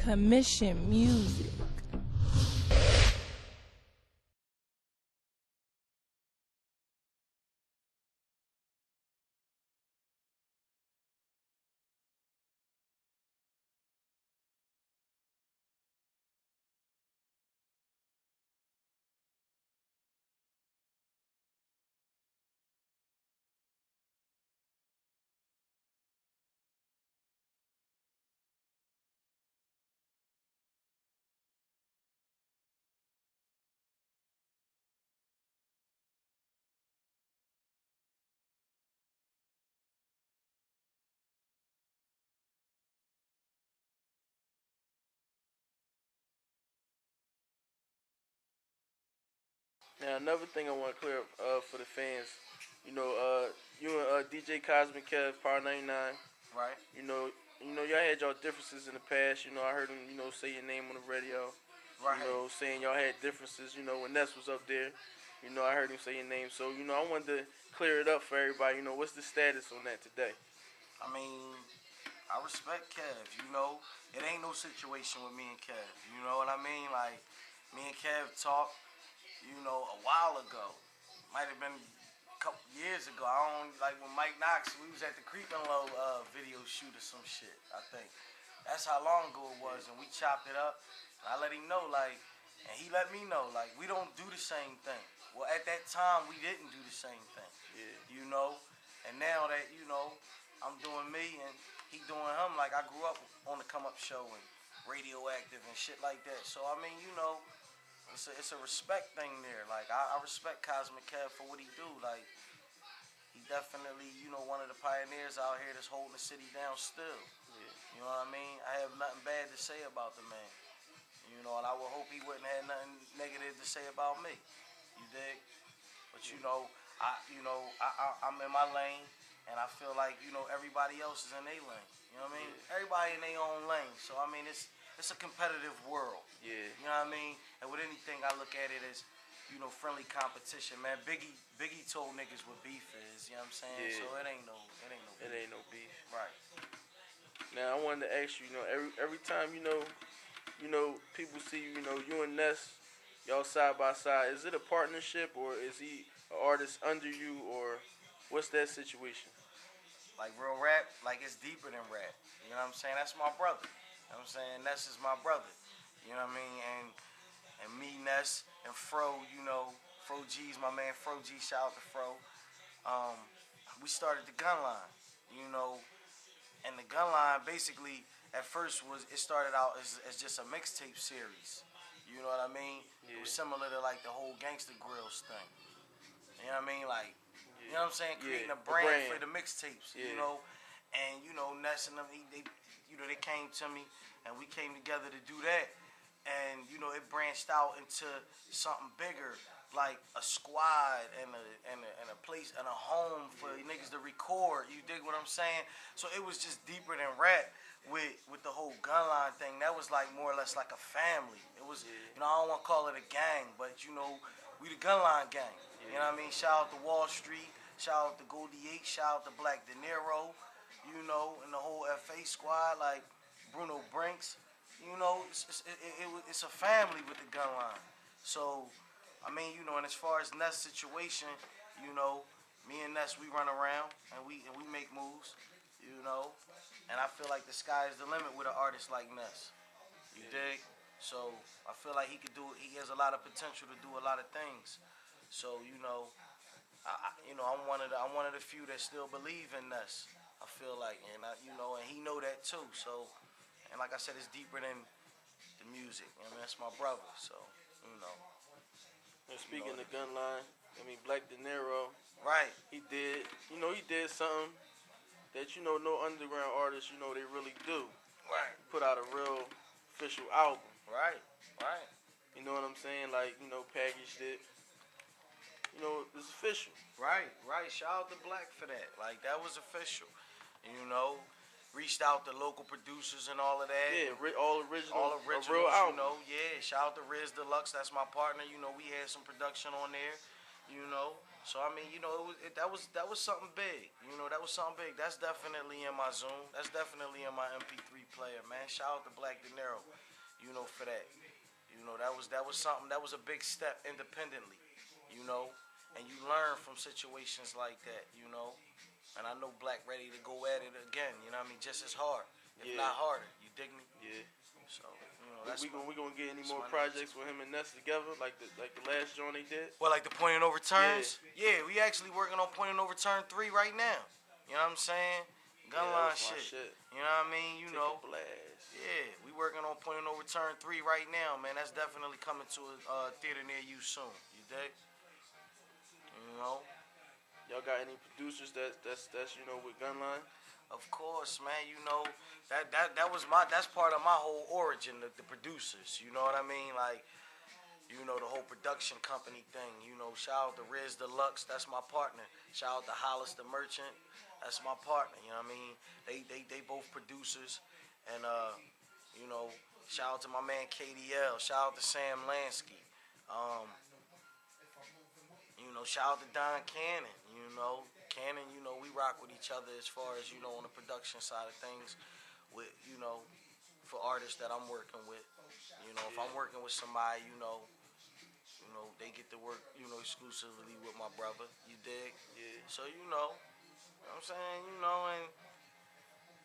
Commission music. Now another thing I want to clear up for the fans, you and DJ Cosmic Kev, Power 99, Right. Y'all had y'all differences in the past. I heard him, say your name on the radio. Right. Saying y'all had differences. When Ness was up there, I heard him say your name. So, I wanted to clear it up for everybody. What's the status on that today? I mean, I respect Kev. It ain't no situation with me and Kev. You know what I mean? Like, me and Kev talked, a while ago. Might have been a couple years ago. I don't, like when Mike Knox, we was at the Creepin' Low video shoot or some shit, I think. That's how long ago it was, and we chopped it up. I let him know, like, and he let me know, like, we don't do the same thing. Well, at that time, we didn't do the same thing. Yeah. And now that, I'm doing me and he doing him, like, I grew up on the Come Up show and Radioactive and shit like that. So, I mean, it's a respect thing there. Like, I respect Cosmic Kev for what he do. Like, he definitely, one of the pioneers out here that's holding the city down still. Yeah. You know what I mean? I have nothing bad to say about the man. And I would hope he wouldn't have nothing negative to say about me. You dig? But I'm in my lane, and I feel like everybody else is in their lane. You know what I mean? Yeah. Everybody in their own lane. So I mean, it's a competitive world. Yeah. You know what I mean? And with anything, I look at it as friendly competition. Man, Biggie told niggas what beef is. You know what I'm saying? Yeah. So it ain't no beef. It ain't no beef. Right. Now I wanted to ask you, every time people see you and Ness, y'all side by side. Is it a partnership or is he an artist under you or what's that situation? Like real rap, like it's deeper than rap. You know what I'm saying? That's my brother. You know what I'm saying? Ness is my brother. You know what I mean? And me, Ness, and Fro, Fro G's my man. Fro G, shout out to Fro. We started the gun line, and the gun line basically at first it started out as just a mixtape series. You know what I mean? Yeah. It was similar to like the whole Gangsta Grills thing. You know what I mean? Like, you know what I'm saying? Creating a brand for the mixtapes, Yeah. And Ness and them, they came to me, and we came together to do that. And it branched out into something bigger, like a squad and a place and a home for niggas to record. You dig what I'm saying? So it was just deeper than rap with the whole gun line thing. That was like more or less like a family. It was, I don't want to call it a gang, but we the gun line gang. You know what I mean? Shout out to Wall Street, shout out to Goldie H, shout out to Black De Niro, and the whole FA squad, like Bruno Brinks. It's a family with the gun line. So, I mean, and as far as Ness' situation, me and Ness, we run around and we make moves, and I feel like the sky is the limit with an artist like Ness. You dig? So I feel like he could do it. He has a lot of potential to do a lot of things. So I'm one of the few that still believe in Ness. I feel like, and and he know that too. So. And like I said, it's deeper than the music. That's my brother. So, And speaking of gun line, Black De Niro. Right. He did something that no underground artists, they really do. Right. He put out a real official album. Right. You know what I'm saying? Like, packaged it. It's official. Right. Shout out to Black for that. Like, that was official. Reached out to local producers and all of that. Yeah, all original, a real album. Shout out to Riz Deluxe, that's my partner. We had some production on there. So I mean, you know, that was something big. You know, that was something big. That's definitely in my zone. That's definitely in my MP3 player, man. Shout out to Black De Niro, you know, for that. You know, that was something. That was a big step independently. You know, and you learn from situations like that. You know, and I know Black ready to go at it again. You know what I mean? Just as hard, if Yeah. not harder. You dig me? Yeah. So you know, that's We gonna get any more my projects with him and Ness together, like the last joint they did? well, like the point and overturns. Yeah, we actually working on point and overturn 3 right now. You know what I'm saying? Gunline that was my shit. You know what I mean? You Take know. a blast. Yeah, we working on point and overturn 3 right now, man. That's definitely coming to a theater near you soon. You dig? You know. Y'all got any producers that's you know with Gunline? Of course, man. You know that's part of my whole origin, the producers. You know what I mean? Like, you know, the whole production company thing. You know, shout out to Riz Deluxe, that's my partner. Shout out to Hollis the Merchant, that's my partner. You know what I mean? They both producers, and you know, shout out to my man KDL. Shout out to Sam Lansky. You know, shout out to Don Cannon. You know, Cannon. You know, we rock with each other as far as, you know, on the production side of things. With, you know, for artists that I'm working with. You know, if I'm working with somebody, you know, they get to work, you know, exclusively with my brother. You dig? Yeah. So you know what I'm saying, you know, and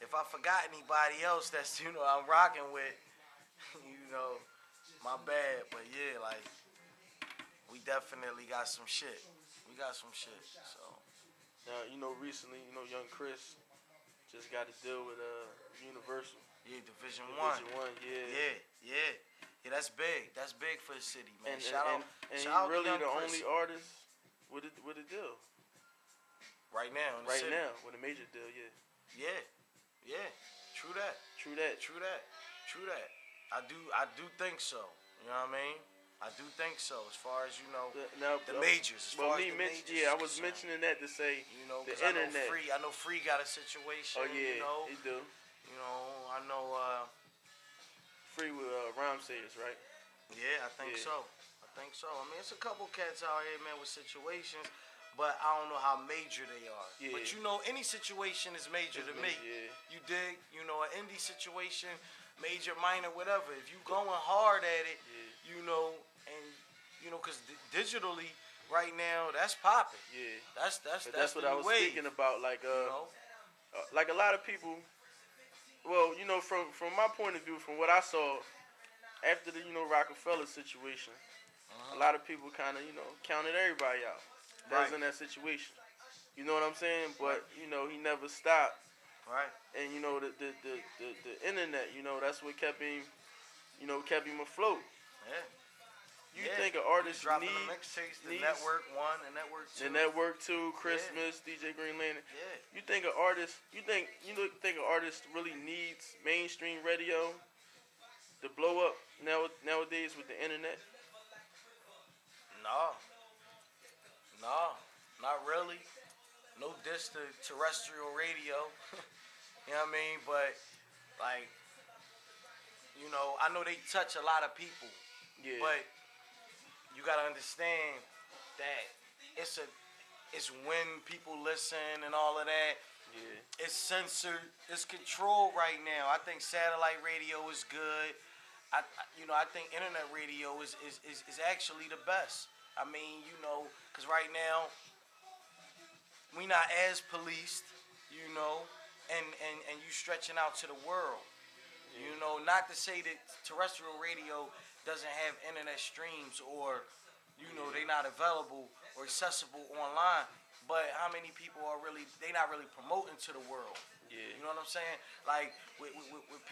if I forgot anybody else that's, you know, I'm rocking with, you know, my bad. But yeah, like, we definitely got some shit. We got some shit. So now, you know, recently, you know, young Chris just got to deal with Universal. Yeah, Division One. Yeah. Yeah, that's big. That's big for the city, man. And shout out he's to really young the Chris. only artist with a deal. Right now, in the Right city. now, with a major deal, yeah. Yeah. True that. True that. I do think so. You know what I mean? I do think so. As far as, you know, the majors. I was mentioning that to say, you know, the 'cause internet. I know Free got a situation. Oh yeah, you know, he do. You know, I know. Free with Rhyme Sayers, right? Yeah, I think so. I mean, it's a couple cats out here, man, with situations, but I don't know how major they are. Yeah. But you know, any situation is major to me. Yeah. You dig? You know, an indie situation, major, minor, whatever. If you going hard at it, you know, and you know, cause digitally right now that's popping. Yeah. That's what the I was wave. speaking about. Like You know? like a lot of people. Well, you know, from my point of view, from what I saw after the Rockefeller situation, a lot of people kind of counted everybody out that was in that situation. You know what I'm saying? But you know, he never stopped. Right. And you know the internet, you know, that's what kept him afloat. Yeah. You think an artist dropping needs the mixtapes, the Network 1, the Network 2. The Network 2, Christmas, DJ Green Lantern. Yeah. You think an artist really needs mainstream radio to blow up nowadays with the internet? No, not really. No diss to terrestrial radio. You know what I mean? But like, you know, I know they touch a lot of people. Yeah. But you gotta understand that it's when people listen and all of that. Yeah. It's censored. It's controlled right now. I think satellite radio is good. I think internet radio is actually the best. I mean, you know, because right now we not as policed, you know, and you stretching out to the world. Yeah. You know, not to say that terrestrial radio doesn't have internet streams or, you know, they not available or accessible online. But how many people are they not really promoting to the world? Yeah. You know what I'm saying? Like with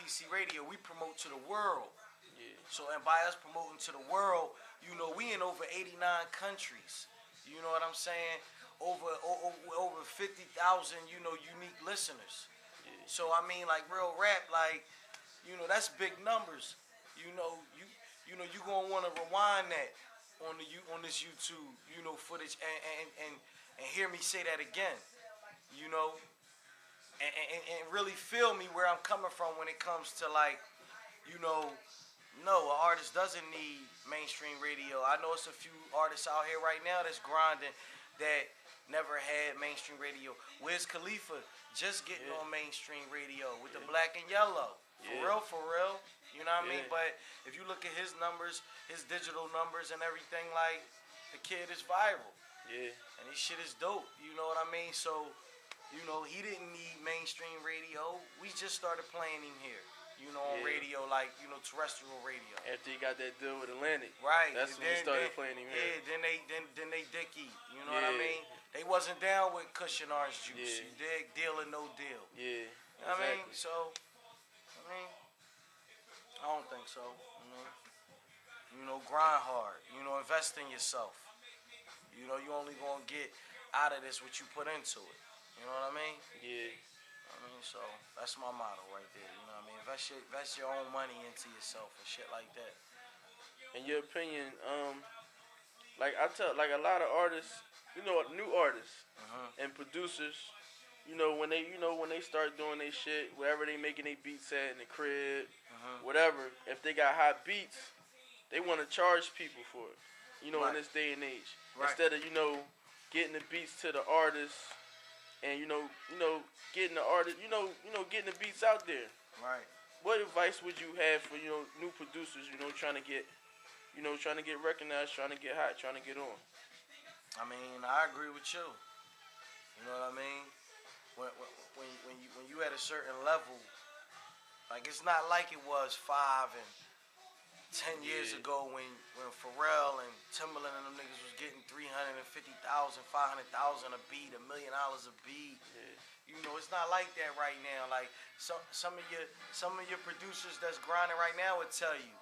PC Radio, we promote to the world. Yeah. So, and by us promoting to the world, you know, we in over 89 countries. You know what I'm saying? Over 50,000, you know, unique listeners. Yeah. So I mean, like real rap, like, you know, that's big numbers. You know, you gonna want to rewind that on this YouTube, you know, footage and hear me say that again. You know, and really feel me where I'm coming from when it comes to, like, you know. No, an artist doesn't need mainstream radio. I know it's a few artists out here right now that's grinding that never had mainstream radio. Wiz Khalifa just getting on mainstream radio with the Black and Yellow. For real. You know what I mean? But if you look at his numbers, his digital numbers and everything, like, the kid is viral. Yeah. And his shit is dope. You know what I mean? So, you know, he didn't need mainstream radio. We just started playing him here. You know, on radio, like, you know, terrestrial radio. After he got that deal with Atlantic. Right. That's when he started playing him here. Yeah, then they dicky. You know what I mean? They wasn't down with Kush and Orange Juice. You dig? Deal or no deal. Yeah. You know what I mean? So, I don't think so. You know, grind hard. You know, invest in yourself. You know, you only gonna get out of this what you put into it. You know what I mean? Yeah. So that's my motto right there. You know what I mean? Invest your own money into yourself and shit like that. In your opinion, like I tell, like a lot of artists, you know, new artists and producers, you know, when they start doing their shit, wherever they making their beats at in the crib, whatever, if they got hot beats, they want to charge people for it. You know, in this day and age, instead of getting the beats to the artists. And you know, getting the artist, getting the beats out there. Right. What advice would you have for new producers? Trying to get recognized, trying to get hot, trying to get on. I mean, I agree with you. You know what I mean? When you at a certain level, like it's not like it was 5 and 10 years ago when Pharrell and Timbaland and them niggas was getting $350,000, $500,000 a beat, $1 million a beat. You know, it's not like that right now. Like some of your producers that's grinding right now would tell you.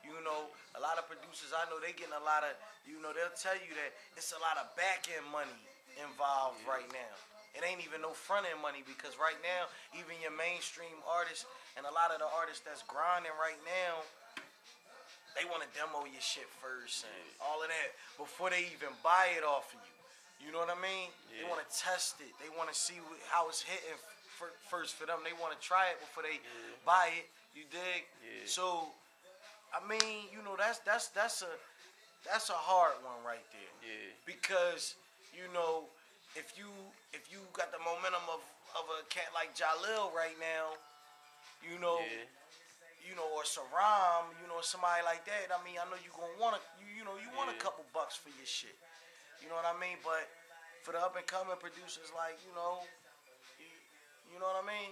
You know, a lot of producers I know, they getting a lot of, they'll tell you that it's a lot of back end money involved right now. It ain't even no front end money because right now, even your mainstream artists and a lot of the artists that's grinding right now, they want to demo your shit first and all of that before they even buy it off of you. You know what I mean? They want to test it. They want to see how it's hitting first for them. They want to try it before they buy it. You dig? So, I mean, that's a hard one right there. Because if you got the momentum of a cat like Jalil right now, or Saram, somebody like that. I mean, I know you gonna want want a couple bucks for your shit. You know what I mean? But for the up and coming producers, like you know what I mean?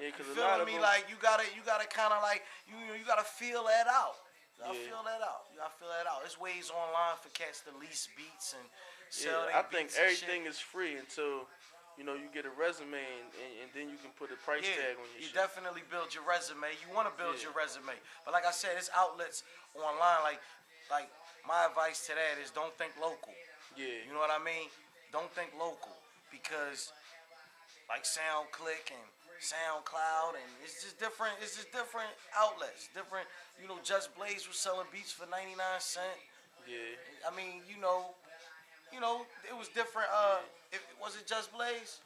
Yeah, because you feeling me? Like you gotta kind of like you gotta feel that out. You gotta feel that out. You gotta feel that out. There's ways online for cats to lease beats and sell their beats. I think everything is free until. You get a resume and then you can put a price tag on your shit. You definitely build your resume. You want to build your resume. But like I said, it's outlets online. Like my advice to that is don't think local. Yeah. You know what I mean? Don't think local. Because like SoundClick and SoundCloud and it's just different outlets. Different, Just Blaze was selling beats for 99 cents. Yeah. I mean, it was different. Was it Just Blaze?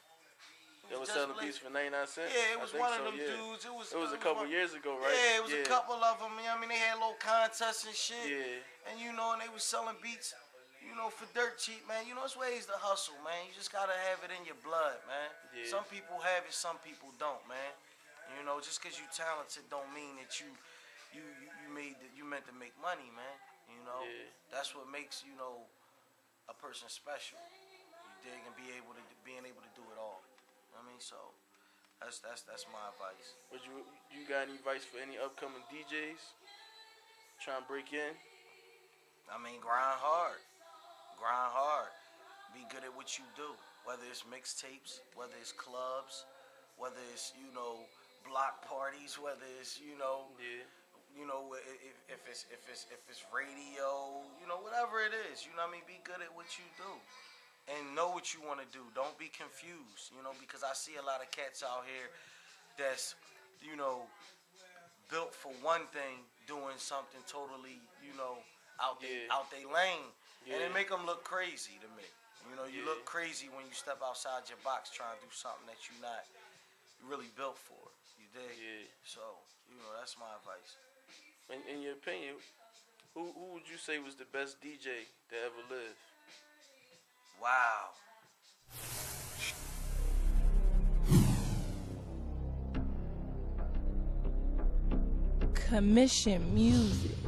That was selling beats for 99 cents? Yeah, it was one of them dudes. It was a couple years ago, right? Yeah, it was a couple of them. I mean, they had little contests and shit. Yeah. And, and they was selling beats, for dirt cheap, man. It's ways to hustle, man. You just got to have it in your blood, man. Yeah. Some people have it, some people don't, man. Just because you talented don't mean that you meant to make money, man. That's what makes, a person special. You dig? And being able to do it all. I mean, so that's my advice. Would you got any advice for any upcoming DJs trying to break in? I mean, grind hard. Be good at what you do. Whether it's mixtapes, whether it's clubs, whether it's block parties, whether it's if it's radio, whatever it is, be good at what you do. And know what you want to do. Don't be confused, because I see a lot of cats out here that's, built for one thing, doing something totally, out they lane. And it make them look crazy to me. You look crazy when you step outside your box trying to do something that you're not really built for. You dig? Yeah. So, that's my advice. In your opinion, who would you say was the best DJ that ever lived? Wow. Commission music.